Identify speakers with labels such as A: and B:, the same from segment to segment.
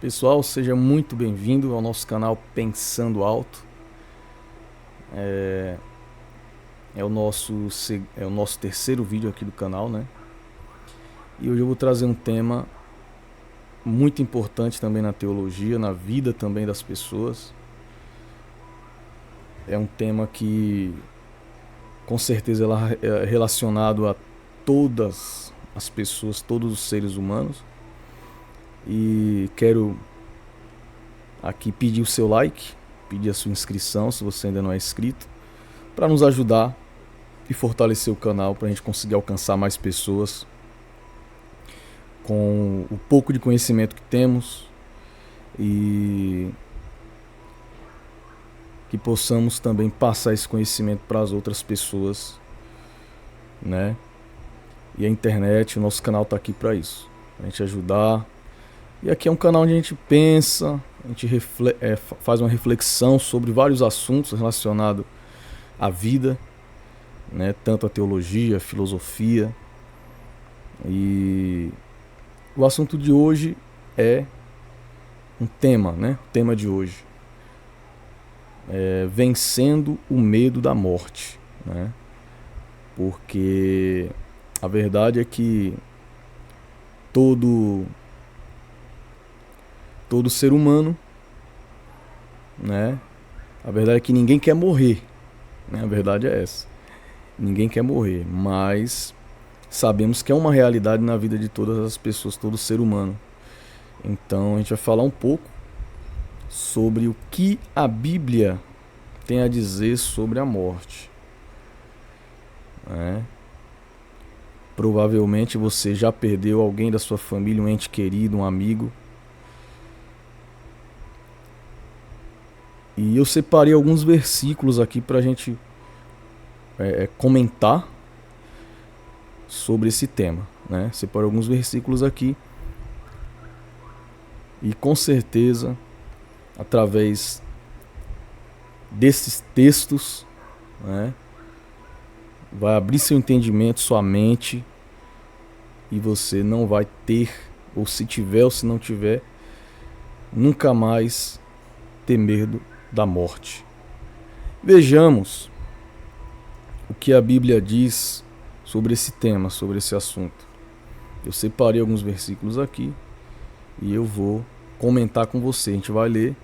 A: Pessoal, seja muito bem-vindo ao nosso canal Pensando Alto. É o nosso terceiro vídeo aqui do canal, né? E hoje eu vou trazer um tema muito importante também na teologia, na vida também das pessoas. É um tema que com certeza é relacionado a todas as pessoas, todos os seres humanos. E quero aqui pedir o seu like, pedir a sua inscrição se você ainda não é inscrito, para nos ajudar e fortalecer o canal, para a gente conseguir alcançar mais pessoas com o pouco de conhecimento que temos e que possamos também passar esse conhecimento para as outras pessoas, né? E a internet, o nosso canal está aqui para isso, para a gente ajudar. E aqui é um canal onde a gente pensa, a gente faz uma reflexão sobre vários assuntos relacionados à vida, né? Tanto a teologia, a filosofia. E o assunto de hoje é um tema, né? O tema de hoje é vencendo o medo da morte, né? Porque a verdade é que todo ser humano, né? A verdade é que ninguém quer morrer, né? A verdade é essa. Ninguém quer morrer, mas sabemos que é uma realidade na vida de todas as pessoas, todo ser humano. Então a gente vai falar um pouco sobre o que a Bíblia tem a dizer sobre a morte, né? Provavelmente você já perdeu alguém da sua família, um ente querido, um amigo. E eu separei alguns versículos aqui para a gente comentar sobre esse tema, né? Separei alguns versículos aqui e com certeza, através desses textos, né, vai abrir seu entendimento, sua mente, e você não vai ter, ou se tiver ou se não tiver, nunca mais ter medo da morte. Vejamos o que a Bíblia diz sobre esse tema, sobre esse assunto. Eu separei alguns versículos aqui e eu vou comentar com você. A gente vai ler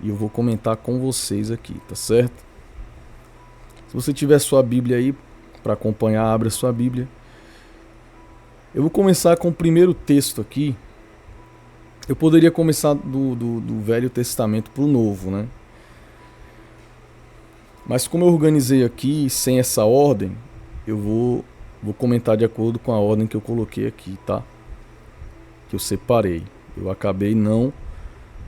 A: e eu vou comentar com vocês aqui, tá certo? Se você tiver sua Bíblia aí para acompanhar, abra sua Bíblia. Eu vou começar com o primeiro texto aqui. Eu poderia começar do Velho Testamento para o Novo, né? Mas como eu organizei aqui sem essa ordem, eu vou comentar de acordo com a ordem que eu coloquei aqui, tá? Que eu separei. Eu acabei não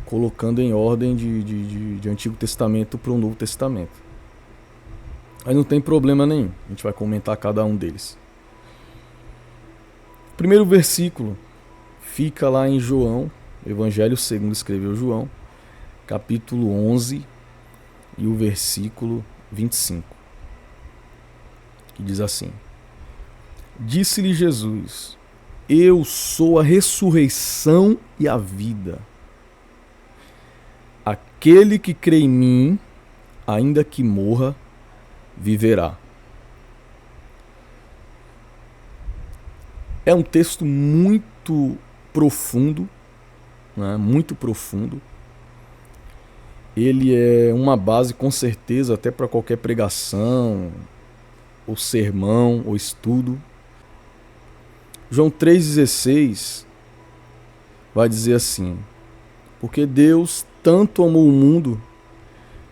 A: colocando em ordem de Antigo Testamento para o Novo Testamento. Mas não tem problema nenhum, a gente vai comentar cada um deles. O primeiro versículo fica lá em João, Evangelho segundo escreveu João, capítulo 11 e o versículo 25, que diz assim: Disse-lhe Jesus: Eu sou a ressurreição e a vida. Aquele que crê em mim, ainda que morra, viverá. É um texto muito profundo, né? Muito profundo. Ele é uma base, com certeza, até para qualquer pregação, ou sermão, ou estudo. João 3,16 vai dizer assim: Porque Deus tanto amou o mundo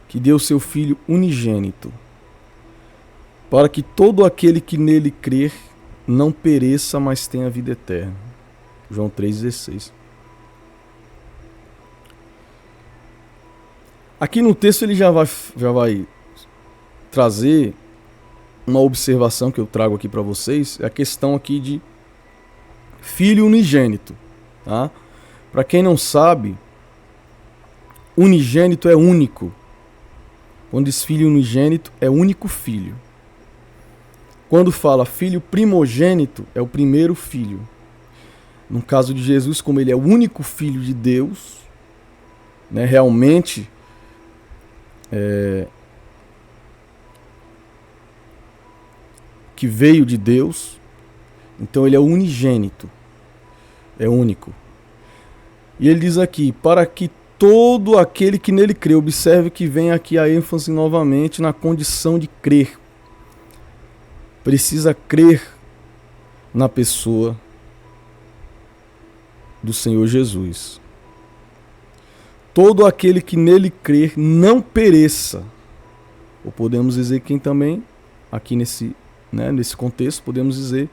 A: que deu seu Filho unigênito, para que todo aquele que nele crer não pereça, mas tenha vida eterna. João 3,16. Aqui no texto ele já vai trazer uma observação que eu trago aqui para vocês, é a questão aqui de filho unigênito, tá? Para quem não sabe, unigênito é único. Quando diz filho unigênito, é único filho. Quando fala filho primogênito, é o primeiro filho. No caso de Jesus, como ele é o único Filho de Deus, né, realmente que veio de Deus, então ele é unigênito, é único. E ele diz aqui, para que todo aquele que nele crê, observe que vem aqui a ênfase novamente na condição de crer. Precisa crer na pessoa do Senhor Jesus. Todo aquele que nele crer não pereça. Ou podemos dizer quem também, aqui nesse contexto, podemos dizer,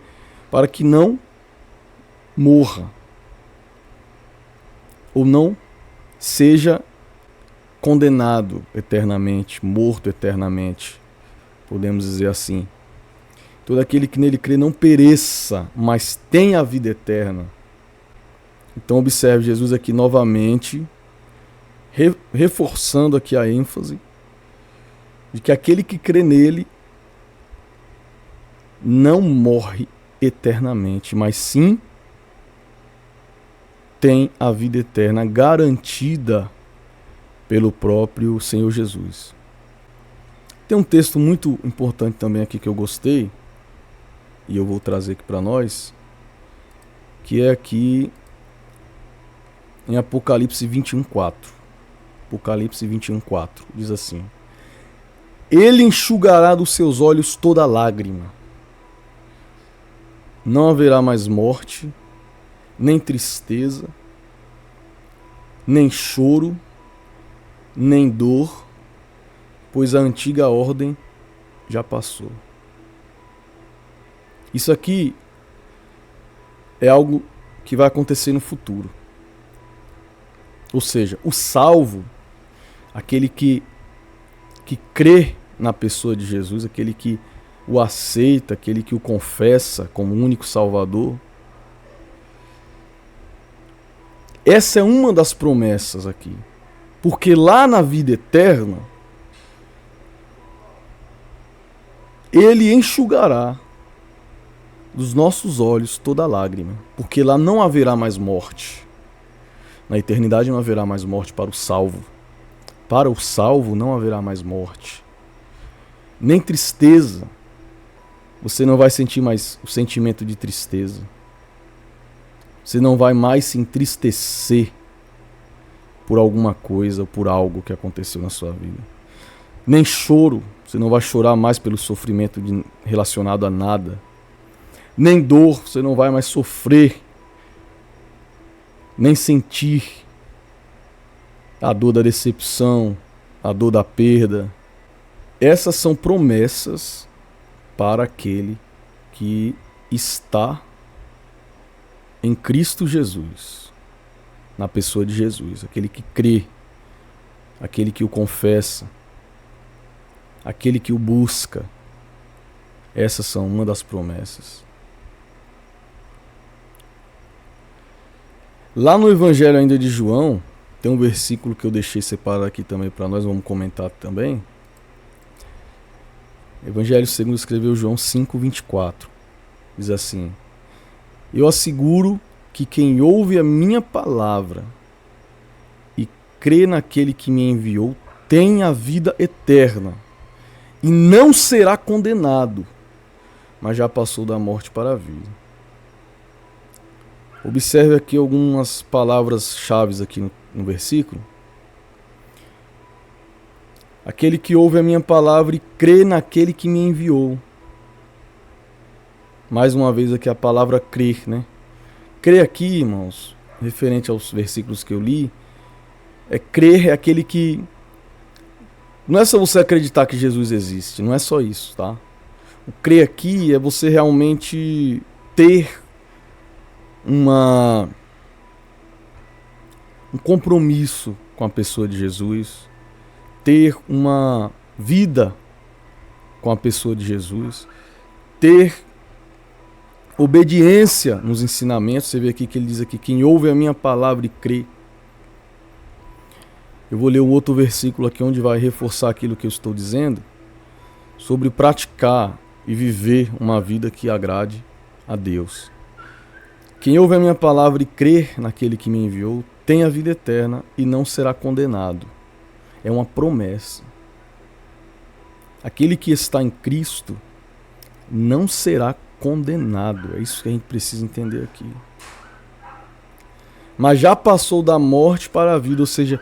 A: para que não morra. Ou não seja condenado eternamente, morto eternamente. Podemos dizer assim. Todo aquele que nele crê não pereça, mas tenha a vida eterna. Então observe Jesus aqui novamente, reforçando aqui a ênfase de que aquele que crê nele não morre eternamente, mas sim tem a vida eterna garantida pelo próprio Senhor Jesus. Tem um texto muito importante também aqui que eu gostei, e eu vou trazer aqui para nós, que é aqui em Apocalipse 21:4. Apocalipse 21:4 diz assim: Ele enxugará dos seus olhos toda lágrima. Não haverá mais morte, nem tristeza, nem choro, nem dor, pois a antiga ordem já passou. Isso aqui é algo que vai acontecer no futuro. Ou seja, o salvo, aquele que crê na pessoa de Jesus, aquele que o aceita, aquele que o confessa como único Salvador. Essa é uma das promessas aqui. Porque lá na vida eterna, Ele enxugará dos nossos olhos toda lágrima. Porque lá não haverá mais morte. Na eternidade não haverá mais morte para o salvo. Para o salvo não haverá mais morte. Nem tristeza. Você não vai sentir mais o sentimento de tristeza. Você não vai mais se entristecer por alguma coisa ou por algo que aconteceu na sua vida. Nem choro. Você não vai chorar mais pelo sofrimento relacionado a nada. Nem dor. Você não vai mais sofrer. Nem sentir a dor da decepção, a dor da perda. Essas são promessas para aquele que está em Cristo Jesus, na pessoa de Jesus, aquele que crê, aquele que o confessa, aquele que o busca. Essas são uma das promessas. Lá no Evangelho ainda de João, tem um versículo que eu deixei separado aqui também para nós, vamos comentar também. Evangelho segundo escreveu João 5:24. Diz assim: Eu asseguro que quem ouve a minha palavra e crê naquele que me enviou tem a vida eterna e não será condenado, mas já passou da morte para a vida. Observe aqui algumas palavras-chave aqui no versículo. Aquele que ouve a minha palavra e crê naquele que me enviou. Mais uma vez aqui a palavra crer, né? Crer aqui, irmãos, referente aos versículos que eu li, crer é aquele que... Não é só você acreditar que Jesus existe, não é só isso, tá? O crer aqui é você realmente ter um compromisso com a pessoa de Jesus, ter uma vida com a pessoa de Jesus, ter obediência nos ensinamentos. Você vê aqui que ele diz aqui: quem ouve a minha palavra e crê. Eu vou ler um outro versículo aqui onde vai reforçar aquilo que eu estou dizendo sobre praticar e viver uma vida que agrade a Deus. Quem ouve a minha palavra e crer naquele que me enviou, tem a vida eterna e não será condenado. É uma promessa. Aquele que está em Cristo não será condenado. É isso que a gente precisa entender aqui. Mas já passou da morte para a vida, ou seja,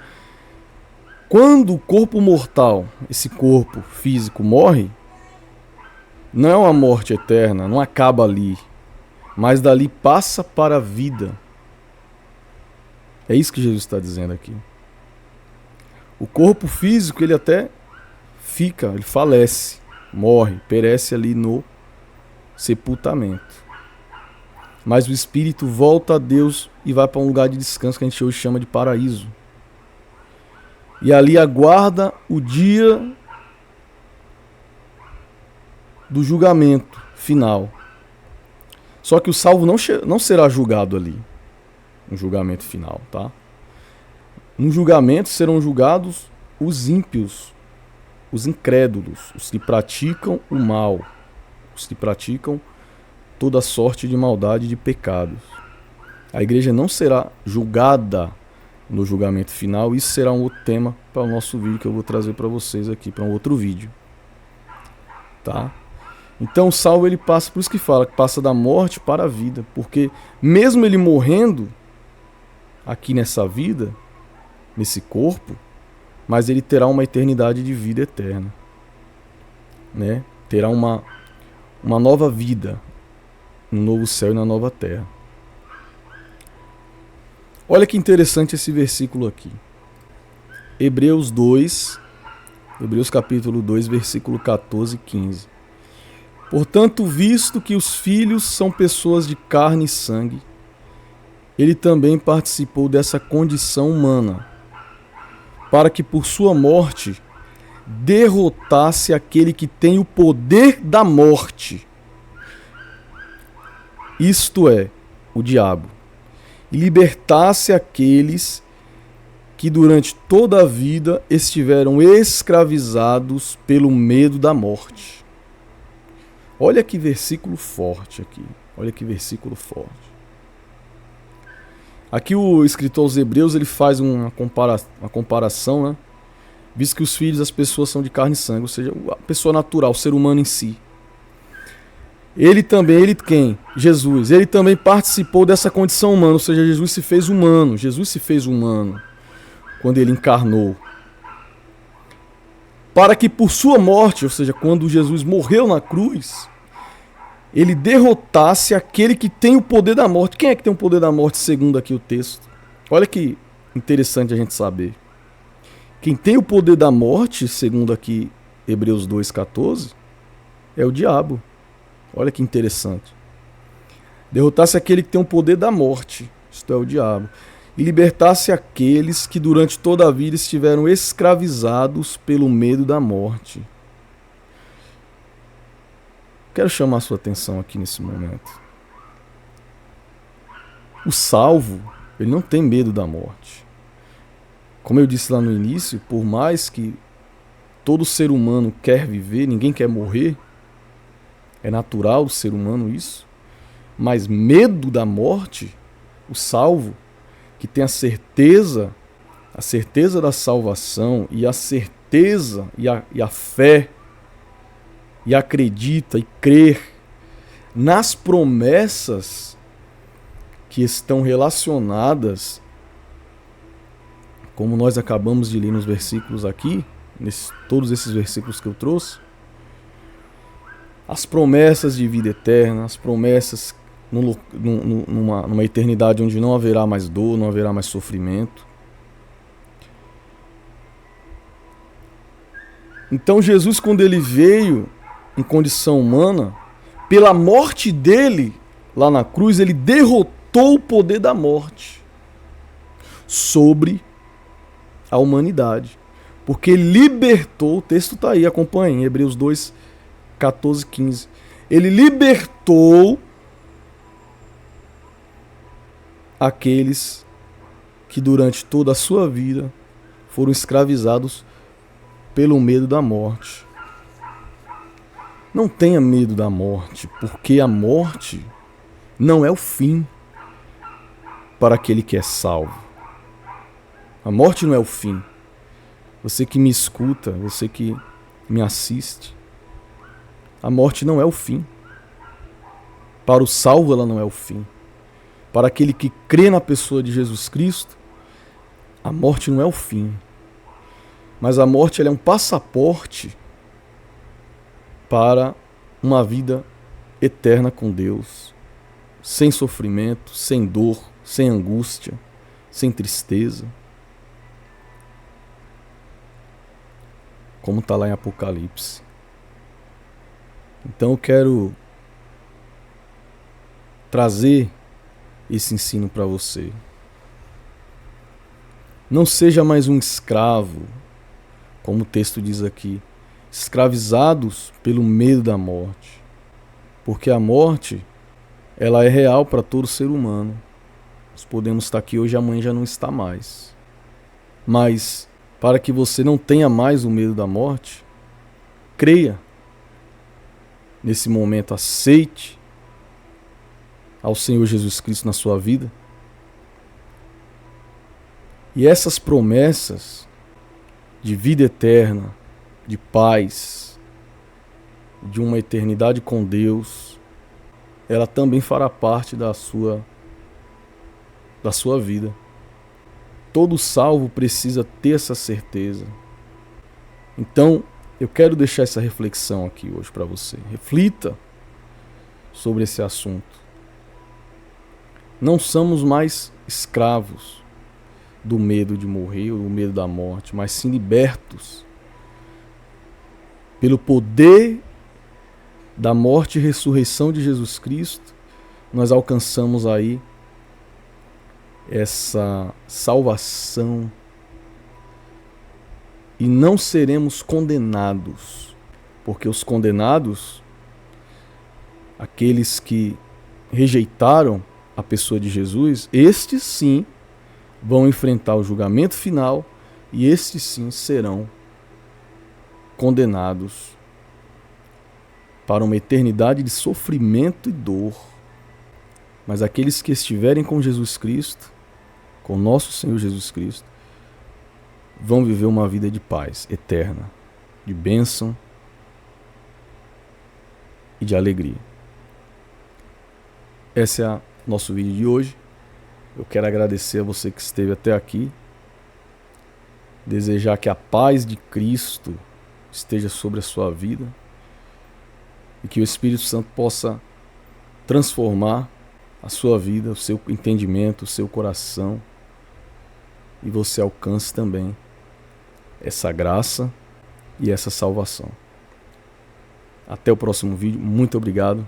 A: quando o corpo mortal, esse corpo físico, morre, não é uma morte eterna, não acaba ali, mas dali passa para a vida. É isso que Jesus está dizendo aqui. O corpo físico, ele até fica, ele falece, morre, perece ali no sepultamento. Mas o espírito volta a Deus e vai para um lugar de descanso que a gente hoje chama de paraíso. E ali aguarda o dia do julgamento final. Só que o salvo não será julgado ali, no julgamento final, tá? No julgamento serão julgados os ímpios, os incrédulos, os que praticam o mal, os que praticam toda sorte de maldade e de pecados. A igreja não será julgada no julgamento final. Isso será um outro tema para o nosso vídeo que eu vou trazer para vocês aqui, para um outro vídeo. Tá? Então o salvo, ele passa, por isso que fala que passa da morte para a vida, porque mesmo ele morrendo aqui nessa vida, nesse corpo, mas ele terá uma eternidade de vida eterna, né? Terá uma nova vida, no novo céu e na nova terra. Olha que interessante esse versículo aqui. Hebreus capítulo 2, versículo 14 e 15. Portanto, visto que os filhos são pessoas de carne e sangue, ele também participou dessa condição humana, para que por sua morte derrotasse aquele que tem o poder da morte, isto é, o diabo, e libertasse aqueles que durante toda a vida estiveram escravizados pelo medo da morte. Olha que versículo forte aqui. Olha que versículo forte. Aqui o escritor aos Hebreus, ele faz uma comparação, né? Visto que os filhos das pessoas são de carne e sangue, ou seja, a pessoa natural, o ser humano em si. Ele quem? Jesus. Ele também participou dessa condição humana, ou seja, Jesus se fez humano. Jesus se fez humano quando ele encarnou. Para que por sua morte, ou seja, quando Jesus morreu na cruz, ele derrotasse aquele que tem o poder da morte. Quem é que tem o poder da morte, segundo aqui o texto? Olha que interessante a gente saber. Quem tem o poder da morte, segundo aqui Hebreus 2,14, é o diabo. Olha que interessante. Derrotasse aquele que tem o poder da morte, isto é, o diabo, e libertasse aqueles que durante toda a vida estiveram escravizados pelo medo da morte. Quero chamar a sua atenção aqui nesse momento. O salvo, ele não tem medo da morte. Como eu disse lá no início, por mais que todo ser humano quer viver, ninguém quer morrer, é natural do ser humano isso, mas medo da morte, o salvo, que tem a certeza da salvação e a certeza e a fé, e acredita e crer nas promessas que estão relacionadas, como nós acabamos de ler nos versículos aqui, todos esses versículos que eu trouxe, as promessas de vida eterna, as promessas numa eternidade onde não haverá mais dor, não haverá mais sofrimento. Então Jesus, quando ele veio em condição humana, pela morte dele lá na cruz, ele derrotou o poder da morte sobre a humanidade, porque ele libertou, o texto está aí, acompanhe, em Hebreus 2, 14, 15. Ele libertou aqueles que durante toda a sua vida foram escravizados pelo medo da morte. Não tenha medo da morte, porque a morte não é o fim. para aquele que é salvo. A morte não é o fim. Você que me escuta, você que me assiste, a morte não é o fim. Para o salvo ela não é o fim. Para aquele que crê na pessoa de Jesus Cristo, a morte não é o fim. Mas a morte ela é um passaporte para uma vida eterna com Deus, sem sofrimento, sem dor, sem angústia, sem tristeza. Como está lá em Apocalipse. Então eu quero trazer esse ensino para você. Não seja mais um escravo, como o texto diz aqui, escravizados pelo medo da morte. Porque a morte, ela é real para todo ser humano. Nós podemos estar aqui hoje e amanhã já não está mais. Mas para que você não tenha mais o medo da morte, creia. Nesse momento, aceite ao Senhor Jesus Cristo na sua vida. E essas promessas de vida eterna, de paz, de uma eternidade com Deus, ela também fará parte da sua vida. Todo salvo precisa ter essa certeza. Então, eu quero deixar essa reflexão aqui hoje para você. Reflita sobre esse assunto. Não somos mais escravos do medo de morrer ou do medo da morte, mas sim libertos pelo poder da morte e ressurreição de Jesus Cristo. Nós alcançamos aí essa salvação e não seremos condenados, porque os condenados, aqueles que rejeitaram a pessoa de Jesus, estes sim vão enfrentar o julgamento final e estes sim serão condenados para uma eternidade de sofrimento e dor. Mas aqueles que estiverem com Jesus Cristo, com nosso Senhor Jesus Cristo, vão viver uma vida de paz eterna, de bênção e de alegria. Esse é o nosso vídeo de hoje. Eu quero agradecer a você que esteve até aqui. Desejar que a paz de Cristo esteja sobre a sua vida e que o Espírito Santo possa transformar a sua vida, o seu entendimento, o seu coração, e você alcance também essa graça e essa salvação. Até o próximo vídeo. Muito obrigado.